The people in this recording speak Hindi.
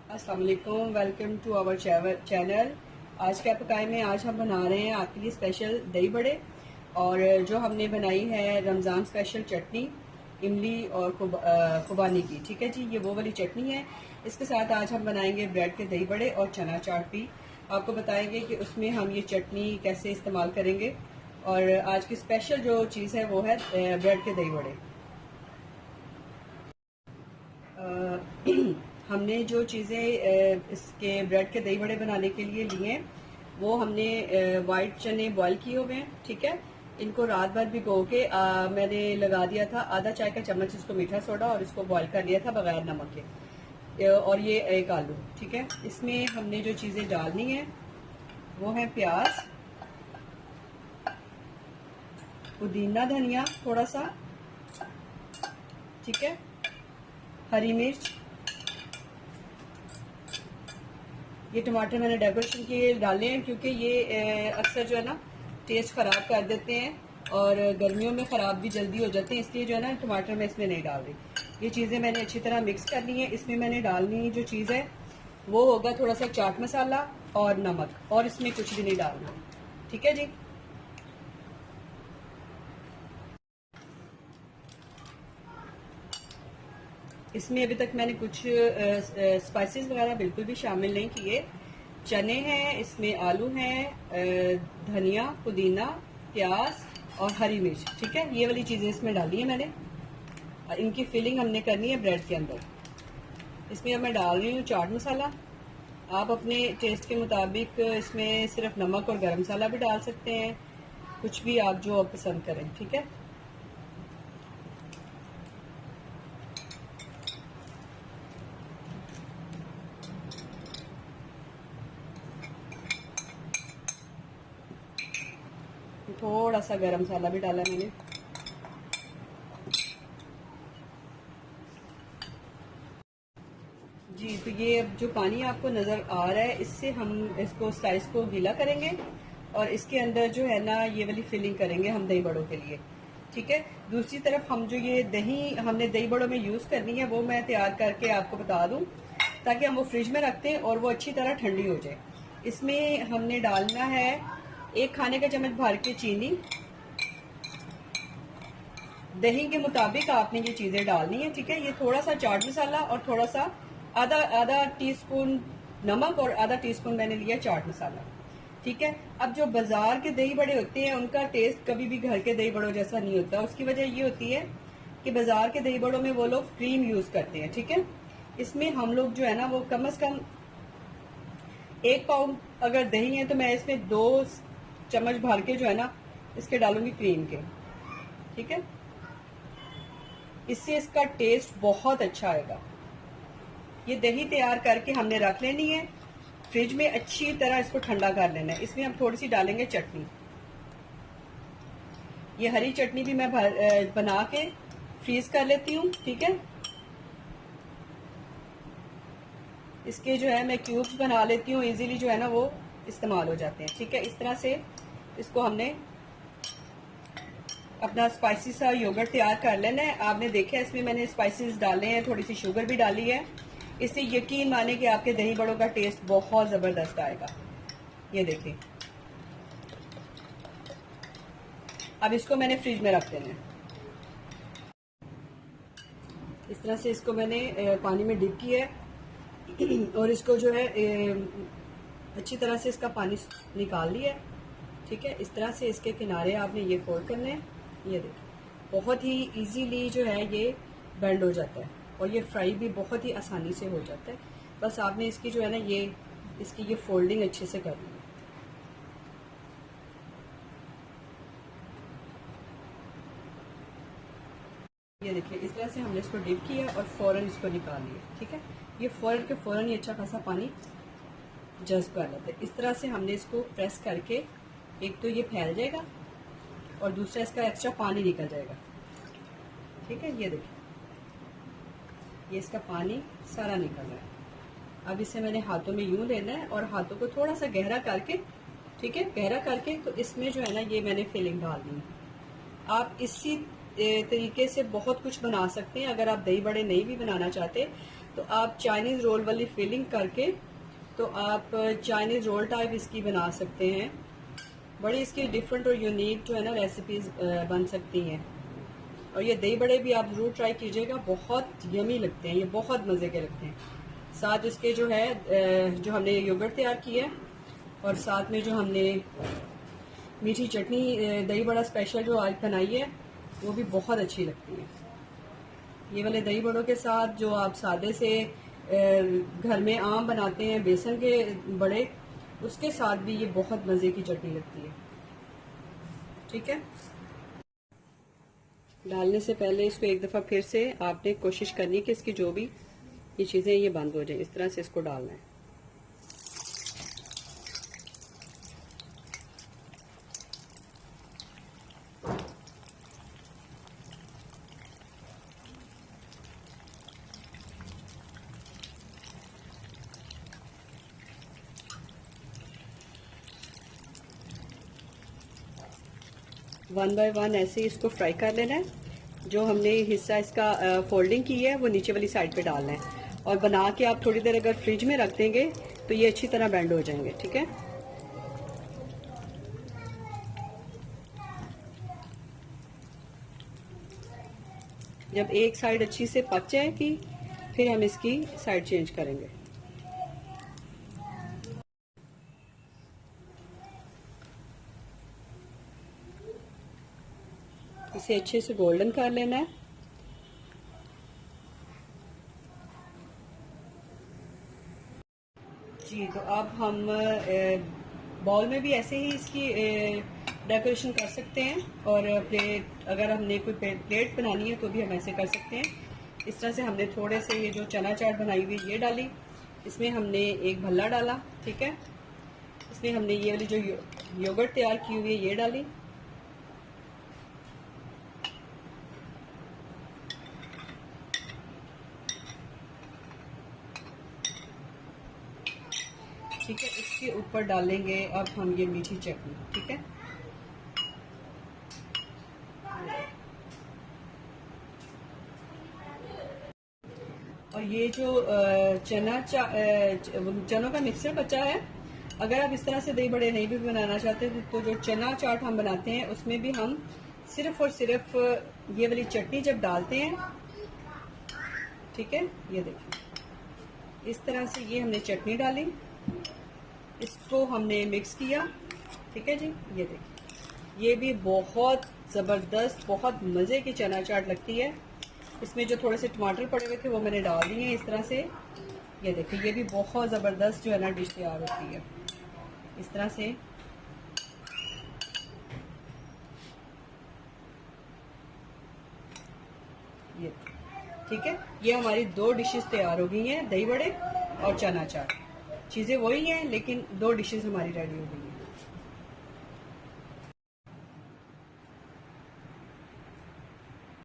अस्सलाम वालेकुम, वेलकम टू आवर चैनल। आज क्या पकाए में आज हम बना रहे हैं आपके लिए स्पेशल दही बड़े। और जो हमने बनाई है रमज़ान स्पेशल चटनी इमली और खुबानी की। ठीक है जी, ये वो वाली चटनी है। इसके साथ आज हम बनाएंगे ब्रेड के दही बड़े और चना चाट भी आपको बताएंगे कि उसमें हम ये चटनी कैसे इस्तेमाल करेंगे। और आज की स्पेशल जो चीज़ है वो है ब्रेड के दही बड़े। हमने जो चीज़ें इसके ब्रेड के दही बड़े बनाने के लिए लिए हैं वो हमने वाइट चने बॉईल किए हुए हैं। ठीक है, इनको रात भर भिगो के मैंने लगा दिया था आधा चाय का चम्मच इसको मीठा सोडा और इसको बॉईल कर लिया था बगैर नमक के। और ये एक आलू। ठीक है, इसमें हमने जो चीज़ें डालनी है वो है प्याज, पुदीना धनिया थोड़ा सा, ठीक है, हरी मिर्च, ये टमाटर मैंने डेकोरेशन के लिए डाले हैं क्योंकि ये अक्सर जो है ना टेस्ट ख़राब कर देते हैं और गर्मियों में ख़राब भी जल्दी हो जाते हैं, इसलिए जो है ना टमाटर मैं इसमें नहीं डाल रही। ये चीज़ें मैंने अच्छी तरह मिक्स करनी है। इसमें मैंने डालनी जो चीज़ है वो होगा थोड़ा सा चाट मसाला और नमक, और इसमें कुछ भी नहीं डालना। ठीक है जी। इसमें अभी तक मैंने कुछ स्पाइसेस वगैरह बिल्कुल भी शामिल नहीं किए। चने हैं, इसमें आलू हैं, धनिया, पुदीना, प्याज और हरी मिर्च। ठीक है, ये वाली चीज़ें इसमें डाली है मैंने। और इनकी फिलिंग हमने करनी है ब्रेड के अंदर। इसमें अब मैं डाल रही हूँ चाट मसाला। आप अपने टेस्ट के मुताबिक इसमें सिर्फ नमक और गरम मसाला भी डाल सकते हैं, कुछ भी आप जो आप पसंद करें। ठीक है, थोड़ा सा गरम मसाला भी डाला मैंने। जी, तो ये अब जो पानी आपको नज़र आ रहा है इससे हम इसको स्लाइस को गीला करेंगे और इसके अंदर जो है ना ये वाली फिलिंग करेंगे हम दही बड़ों के लिए। ठीक है, दूसरी तरफ हम जो ये दही हमने दही बड़ों में यूज़ करनी है वो मैं तैयार करके आपको बता दूं ताकि हम वो फ्रिज में रखते हैं और वो अच्छी तरह ठंडी हो जाए। इसमें हमने डालना है 1 खाने का चम्मच भर के चीनी। दही के मुताबिक आपने ये चीज़ें डालनी है। ठीक है, ये थोड़ा सा चाट मसाला और थोड़ा सा आधा आधा टीस्पून नमक और आधा टीस्पून मैंने लिया चाट मसाला। ठीक है, अब जो बाजार के दही बड़े होते हैं उनका टेस्ट कभी भी घर के दही बड़ों जैसा नहीं होता। उसकी वजह ये होती है कि बाजार के दही बड़ों में वो लोग क्रीम यूज करते हैं। ठीक है, इसमें हम लोग जो है ना वो कम से कम 1 पाउंड अगर दही है तो मैं इसमें 2 चम्मच भर के जो है ना इसके डालूंगी क्रीम के। ठीक है, इससे इसका टेस्ट बहुत अच्छा आएगा। ये दही तैयार करके हमने रख लेनी है फ्रिज में, अच्छी तरह इसको ठंडा कर लेना है। इसमें हम थोड़ी सी डालेंगे चटनी। ये हरी चटनी भी मैं बना के फ्रीज कर लेती हूँ। ठीक है, इसके जो है मैं क्यूब्स बना लेती हूँ, इजीली जो है ना वो इस्तेमाल हो जाते हैं। ठीक है, इस तरह से इसको हमने अपना स्पाइसी सा योगर्ट तैयार कर लेना है। आपने देखा इसमें मैंने स्पाइसेस डाले हैं, थोड़ी सी शुगर भी डाली है। इससे यकीन माने कि आपके दही बड़ों का टेस्ट बहुत ज़बरदस्त आएगा। ये देखिए, अब इसको मैंने फ्रिज में रख देना है। इस तरह से इसको मैंने पानी में डिप किया है और इसको जो है अच्छी तरह से इसका पानी निकाल लिया है। ठीक है, इस तरह से इसके किनारे आपने ये फोल्ड करने हैं। ये देखिए, बहुत ही इजीली जो है ये बेंड हो जाता है और ये फ्राई भी बहुत ही आसानी से हो जाता है। बस आपने इसकी जो है ना ये इसकी ये फोल्डिंग अच्छे से करनी है। ये देखिए, इस तरह से हमने इसको डिप किया और फौरन इसको निकाल लिया। ठीक है, ये फौरन के फौरन ही अच्छा खासा पानी जज्ब कर लेते हैं। इस तरह से हमने इसको प्रेस करके एक तो ये फैल जाएगा और दूसरा इसका एक्स्ट्रा पानी निकल जाएगा। ठीक है, ये देखिए, ये इसका पानी सारा निकल रहा है। अब इसे मैंने हाथों में यूं लेना है और हाथों को थोड़ा सा गहरा करके, ठीक है, गहरा करके तो इसमें जो है ना ये मैंने फिलिंग डाल दी। आप इसी तरीके से बहुत कुछ बना सकते हैं। अगर आप दही बड़े नहीं भी बनाना चाहते तो आप चाइनीज़ रोल वाली फिलिंग करके तो आप चाइनीज़ रोल टाइप इसकी बना सकते हैं। बड़ी इसकी डिफरेंट और यूनिक जो है ना रेसिपीज़ बन सकती हैं। और ये दही बड़े भी आप ज़रूर ट्राई कीजिएगा, बहुत यमी लगते हैं, ये बहुत मज़े के लगते हैं। साथ इसके जो है जो हमने योगर्ट तैयार किया है और साथ में जो हमने मीठी चटनी दही बड़ा स्पेशल जो आज बनाई है वो भी बहुत अच्छी लगती है। ये वाले दही बड़ों के साथ जो आप सादे से घर में आम बनाते हैं बेसन के बड़े, उसके साथ भी ये बहुत मज़े की चटनी लगती है। ठीक है, डालने से पहले इसको एक दफ़ा फिर से आपने कोशिश करनी है कि इसकी जो भी ये चीज़ें ये बंद हो जाए, इस तरह से इसको डालना है। वन बाय वन ऐसे ही इसको फ्राई कर लेना है। जो हमने हिस्सा इसका फोल्डिंग की है वो नीचे वाली साइड पे डालना है और बना के आप थोड़ी देर अगर फ्रिज में रख देंगे तो ये अच्छी तरह बेंड हो जाएंगे। ठीक है, जब एक साइड अच्छी से पक जाएगी फिर हम इसकी साइड चेंज करेंगे। इसे अच्छे से गोल्डन कर लेना है। जी, तो अब हम बाउल में भी ऐसे ही इसकी डेकोरेशन कर सकते हैं और प्लेट, अगर हमने कोई प्लेट बनानी है तो भी हम ऐसे कर सकते हैं। इस तरह से हमने थोड़े से ये जो चना चाट बनाई हुई ये डाली, इसमें हमने एक भल्ला डाला। ठीक है, इसमें हमने ये वाली जो योगर्ट तैयार की हुई है ये डाली। ठीक है, इसके ऊपर डालेंगे अब हम ये मीठी चटनी। ठीक है, और ये जो चनों का मिक्सचर बचा है, अगर आप इस तरह से दही बड़े नहीं भी बनाना चाहते तो जो चना चाट हम बनाते हैं उसमें भी हम सिर्फ और सिर्फ ये वाली चटनी जब डालते हैं, ठीक है, ये देखिए इस तरह से ये हमने चटनी डाली, इसको हमने मिक्स किया। ठीक है जी, ये देखिए ये भी बहुत ज़बरदस्त बहुत मज़े की चना चाट लगती है। इसमें जो थोड़े से टमाटर पड़े हुए थे वो मैंने डाल दिए इस तरह से। ये देखिए ये भी बहुत ज़बरदस्त जो है ना डिश तैयार होती है इस तरह से। ये ठीक है, ये हमारी दो डिशेस तैयार हो गई हैं, दही बड़े और चना चाट। चीज़ें वही हैं लेकिन दो डिशेस हमारी रेडी हो गई हैं।